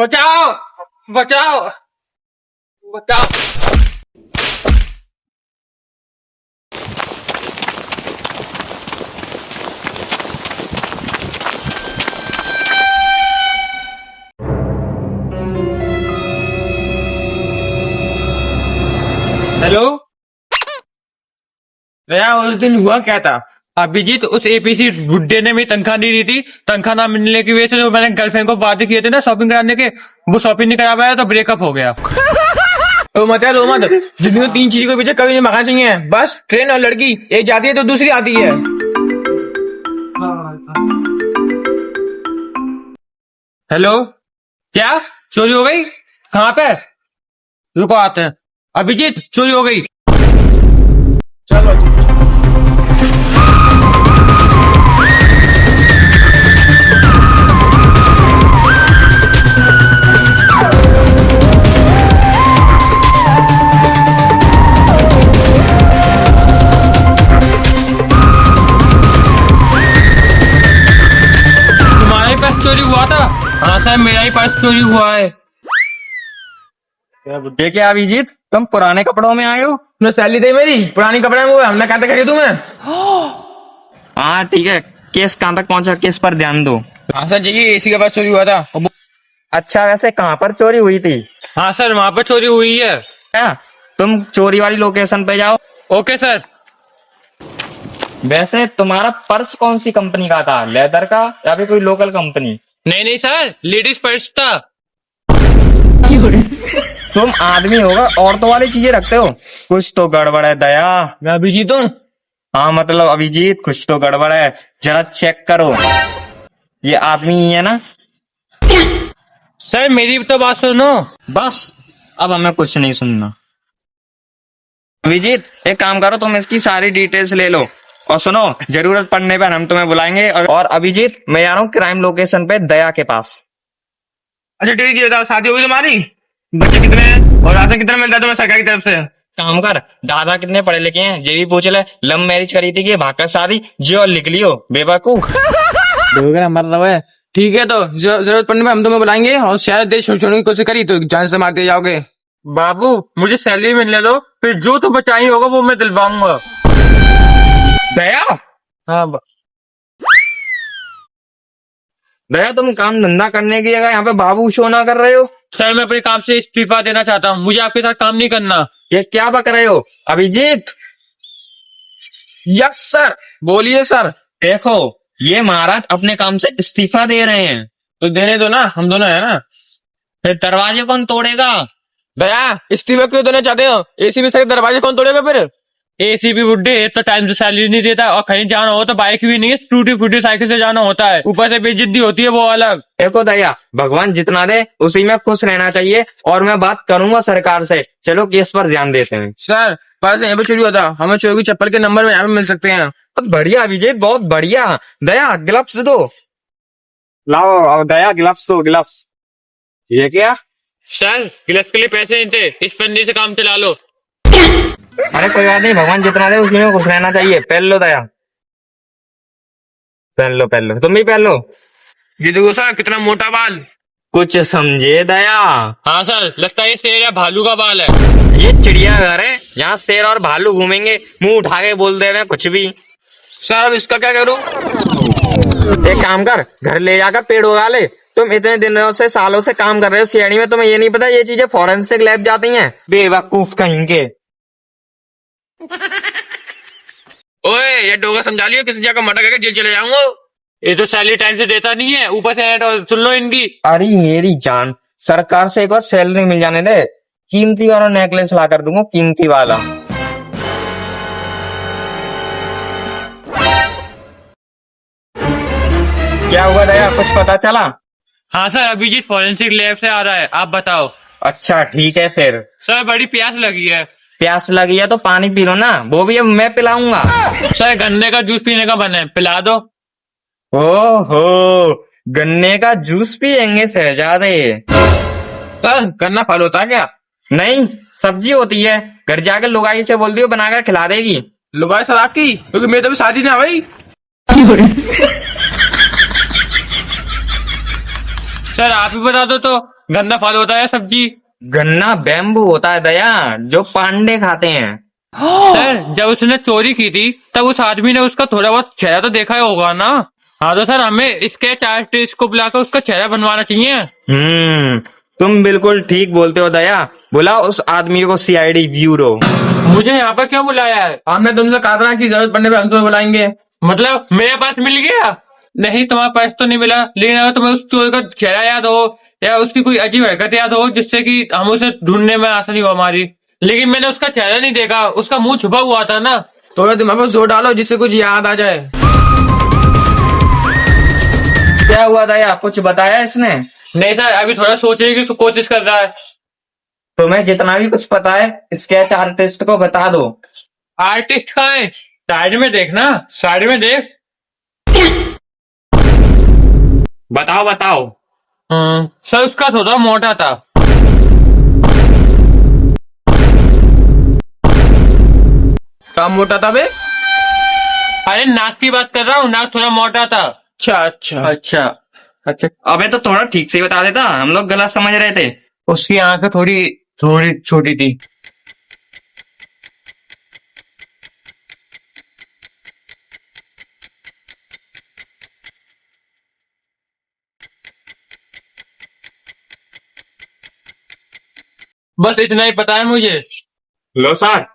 बचाओ बचाओ बचाओ। हेलो भैया उस दिन हुआ क्या था? अभिजीत, उस एपीसी बुड्ढे ने मेरी तनख्वाह नहीं दी थी। तनख्वाह ना मिलने की वजह से जो मैंने गर्लफ्रेंड को वादे किए थे ना शॉपिंग कराने के, वो शॉपिंग नहीं करा पाया तो ब्रेकअप हो गया। रो मत यार, रो मत। जिंदगी में तीन चीजों के पीछे कभी नहीं भागना चाहिए, बस ट्रेन और लड़की। एक जाती है तो दूसरी आती है। हेलो, क्या चोरी हो गई? कहाँ पे? रुको आते हैं। अभिजीत, चोरी हो गई। चलो तुम्हारा ही पर्स चोरी हुआ था? हाँ सर, मेरा ही पर्स चोरी हुआ है। ये क्या अभिजीत, तुम पुराने कपड़ों में आए हो? तुमने सैलरी दी मेरी, पुरानी कपड़े में हमने कहा था खरीदूं मैं। हाँ ठीक है, केस कहाँ तक पहुंचा, केस पर ध्यान दो। हाँ सर जी, एसी का पास चोरी हुआ था। अच्छा, वैसे कहाँ पर चोरी हुई थी? हाँ सर, वहाँ पर चोरी हुई है। क्या तुम चोरी वाली लोकेशन पे जाओ। Okay sir. वैसे तुम्हारा पर्स कौन सी कंपनी का था, लेदर का या फिर कोई लोकल कंपनी? नहीं नहीं सर, लेडीज पर्स था। तुम आदमी होगा, औरतों वाली चीजें रखते हो, कुछ तो गड़बड़ है दया। मैं अभिजीत हूँ। हाँ मतलब अभिजीत, कुछ तो गड़बड़ है, जरा चेक करो। ये आदमी ही है ना? सर मेरी तो बात सुनो। बस अब हमें कुछ नहीं सुनना। अभिजीत, एक काम करो, तुम इसकी सारी डिटेल्स ले लो और सुनो, जरूरत पड़ने पर हम तुम्हें बुलाएंगे। और अभिजीत, मैं आ रहा हूँ क्राइम लोकेशन पे, दया के पास। अच्छा ठीक है, बताओ शादी होगी तुम्हारी? बच्चे कितने हैं और राशन कितना मिलता है तुम्हें सरकार की तरफ से? काम कर, दादा कितने पढ़े लिखे हैं ये भी पूछ ले। लव मैरिज करी थी कि भागकर शादी, जी और लिख लियो बेवकूफ। मर रहा है। ठीक है, तो जरूरत पड़ने पर हम तुम्हें बुलाएंगे और शायद देश छोड़ने की कोशिश करी तो जान से मार दिए जाओगे। बाबू, मुझे सैलरी मिलने दो, फिर जो तो बचाई होगा वो मैं दिलवाऊंगा। दया, हाँ दया तुम काम धंधा करने की जगह यहाँ पे बाबू शो ना कर रहे हो? सर, मैं अपने काम से इस्तीफा देना चाहता हूँ। मुझे आपके साथ काम नहीं करना। ये क्या बक रहे हो अभिजीत? यस सर, बोलिए सर। देखो, ये महाराज अपने काम से इस्तीफा दे रहे हैं। तो देने दो ना, हम दोनों है ना। फिर दरवाजे कौन तोड़ेगा? दया, इस्तीफा क्यों देना चाहते हो? एसी में से दरवाजे कौन तोड़ेगा फिर? एसीपी बुड्ढे, एक तो टाइम से सैलरी नहीं देता और कहीं जाना हो तो बाइक भी नहीं है, टूटी फूटी साइकिल से जाना होता है, ऊपर से बेइज्जती होती है वो अलग। देखो दया, भगवान जितना दे उसी में खुश रहना चाहिए, और मैं बात करूंगा सरकार से। चलो केस पर ध्यान देते हैं। सर पर्स यहाँ पे चोरी हुआ था, हमें चोरी की चप्पल के नंबर में यहाँ पे मिल सकते हैं। बहुत बढ़िया अभिजीत, बहुत बढ़िया। दया ग्लव्स दो। लाओ दया, ग्लव्स दो, ग्लव्स। ये क्या? सर, गिलास के लिए पैसे नहीं थे, इस फंडी से काम चला लो। अरे कोई बात नहीं, भगवान जितना दे उसी में खुश रहना चाहिए। पहन लो दया, पहन लो, पहन लो, तुम भी पहन लो। ये देखो सर, कितना मोटा बाल। कुछ समझे दया? हाँ सर, लगता है ये शेर या भालू का बाल है। ये चिड़ियाघर है, यहाँ शेर और भालू घूमेंगे, मुंह उठा के बोल दे रहे कुछ भी। सर अब इसका क्या करूं? एक काम कर, घर ले जाकर पेड़ उगा ले। तुम इतने दिनों से, सालों से काम कर रहे हो सीआईडी में, तुम्हें ये नहीं पता ये चीजें फॉरेंसिक लैब जाती हैं? बेवकूफ कहीं के। ओए ये डोगा समझा लियो, किसी जगह मर्डर करके जेल चले जाऊंगा। ये तो सैलरी टाइम से देता नहीं है, ऊपर से ऐड और सुन लो इनकी। अरे मेरी जान, सरकार से एक बार सैलरी मिल जाने दे, कीमती वाला नेकलेस ला कर दूंगा, कीमती वाला। क्या हुआ दया, कुछ पता चला? हाँ सर, अभिजीत फॉरेंसिक लैब से आ रहा है, आप बताओ। अच्छा ठीक है फिर। सर बड़ी प्यास लगी है। प्यास लगी है तो पानी पी लो ना, वो भी अब मैं पिलाऊंगा। सर गन्ने का जूस पीने का मन है, पिला दो। ओहो, गन्ने का जूस पियेंगे शहजादे? सर गन्ना फल होता है क्या? नहीं, सब्जी होती है। घर जाकर लुगाई से बोल दियो बनाकर खिला देगी। लुगाई सर आपकी? क्योंकि मेरी तो अभी शादी ना भाई। सर आप ही बता दो तो। गंदा फल होता है सब्जी। गन्ना बैम्बू होता है दया, जो पांडे खाते हैं। सर जब उसने चोरी की थी तब उस आदमी ने उसका थोड़ा बहुत चेहरा तो देखा ही होगा ना। हाँ तो सर हमें इसके आर्टिस्ट को बुलाकर उसका चेहरा बनवाना चाहिए। तुम बिल्कुल ठीक बोलते हो दया। बुलाओ उस आदमी को सीआईडी ब्यूरो। मुझे यहाँ पर क्यों बुलाया है? हमने तुमसे कहा था ना कि जरूरत पड़ने पे हम तुम्हें बुलाएंगे। मतलब मेरे पास मिल गया? नहीं तुम्हारे पास तो नहीं मिला, लेकिन अगर तुम्हें उस चोर का चेहरा याद हो या उसकी कोई अजीब हरकत याद हो जिससे कि हम उसे ढूंढने में आसानी हो हमारी, लेकिन मैंने उसका चेहरा नहीं देखा, उसका मुंह छुपा हुआ था ना। थोड़ा दिमाग पर जोर डालो जिससे कुछ याद आ जाए। क्या हुआ दया, कुछ बताया इसने? नहीं सर, अभी थोड़ा सोचने की कोशिश कर रहा है। तुम्हें जितना भी कुछ पता है स्केच आर्टिस्ट को बता दो। आर्टिस्ट कहाँ है? साइड में देखना, साइड में देख। बताओ बताओ। सर उसका थोड़ा मोटा था। काम मोटा था बे? अरे नाक की बात कर रहा हूँ, नाक थोड़ा मोटा था। अच्छा अच्छा। अच्छा अच्छा। अबे तो थोड़ा ठीक से ही बता देता, हम लोग गलत समझ रहे थे। उसकी आंखें थोड़ी थोड़ी छोटी थी। बस इतना ही पता है मुझे। लो सर।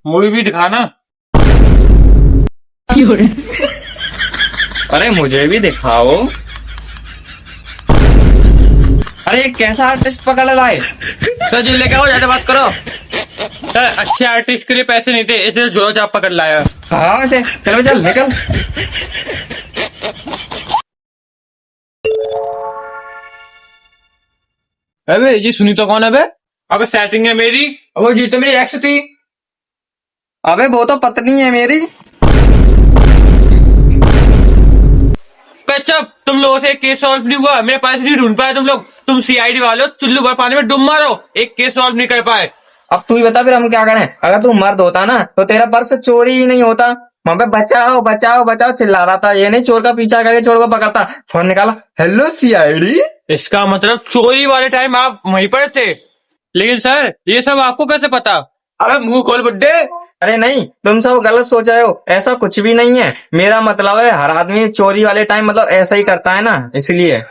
मूवी भी दिखाना। अरे मुझे भी दिखाओ। अरे ये कैसा आर्टिस्ट पकड़ लाए? सर जी लेके आओ, ज्यादा बात करो। सर अच्छे आर्टिस्ट के लिए पैसे नहीं थे, इसलिए जोर चाप पकड़ लाया। हाँ वैसे चलो चल निकल। अबे ये सुनीता कौन है बे? अब सेटिंग है मेरी। अब वो जी तो मेरी एक्स थी। अबे वो तो पत्नी है मेरी। चुप, तुम लोगों से एक केस सॉल्व नहीं हुआ, मेरे पास नहीं ढूंढ पाए तुम लोग। तुम सीआईडी वाले हो, चुल्लू भर पानी में डुब मारो, एक केस सॉल्व नहीं कर पाए। अब तू ही बता फिर हम क्या करें? अगर तू मर्द होता ना तो तेरा पर्स चोरी ही नहीं होता। वहां पे बचाओ बचाओ बचाओ चिल्ला रहा था, ये नहीं चोर का पीछा करके चोर को पकड़ता। फोन निकाला, हेलो सीआईडी। इसका मतलब चोरी वाले टाइम आप वहीं पर थे। लेकिन सर ये सब आपको कैसे पता? अबे मुंह खोल बुड्ढे। अरे नहीं, तुम सब गलत सोच रहे हो, ऐसा कुछ भी नहीं है। मेरा मतलब है हर आदमी चोरी वाले टाइम मतलब ऐसा ही करता है ना, इसलिए।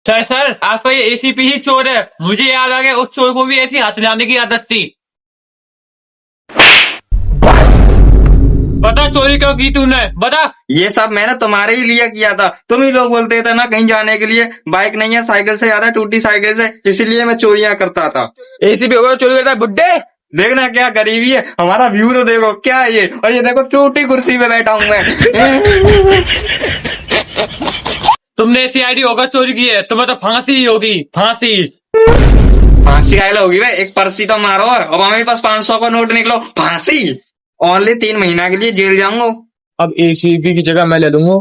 सर आपका ये एसीपी ही चोर है। मुझे याद आ गया, उस चोर को भी ऐसी हाथ लाने की आदत थी। बता चोरी क्यों की तूने, बता। ये सब मैंने तुम्हारे ही लिए किया था। तुम ही लोग बोलते थे ना कहीं जाने के लिए बाइक नहीं है, साइकिल से जाता है, टूटी साइकिल से, इसीलिए मैं चोरियां करता था। एसीपी होगा चोरी करता है बुड्ढे। देखना क्या गरीबी है हमारा, व्यू तो देखो क्या है ये, और ये देखो टूटी कुर्सी पे बैठा हूं मैं। तुमने सीआईडी होकर चोरी की है, तुम्हें तो फांसी ही होगी, फांसी। फांसी आयला होगी भाई, एक पर्ची तो मारो। अब हमारे पास 500 का नोट निकलो, फांसी। ओनली 3 महीना के लिए जेल जाऊंगा। अब एसीपी की जगह मैं ले लूंगा।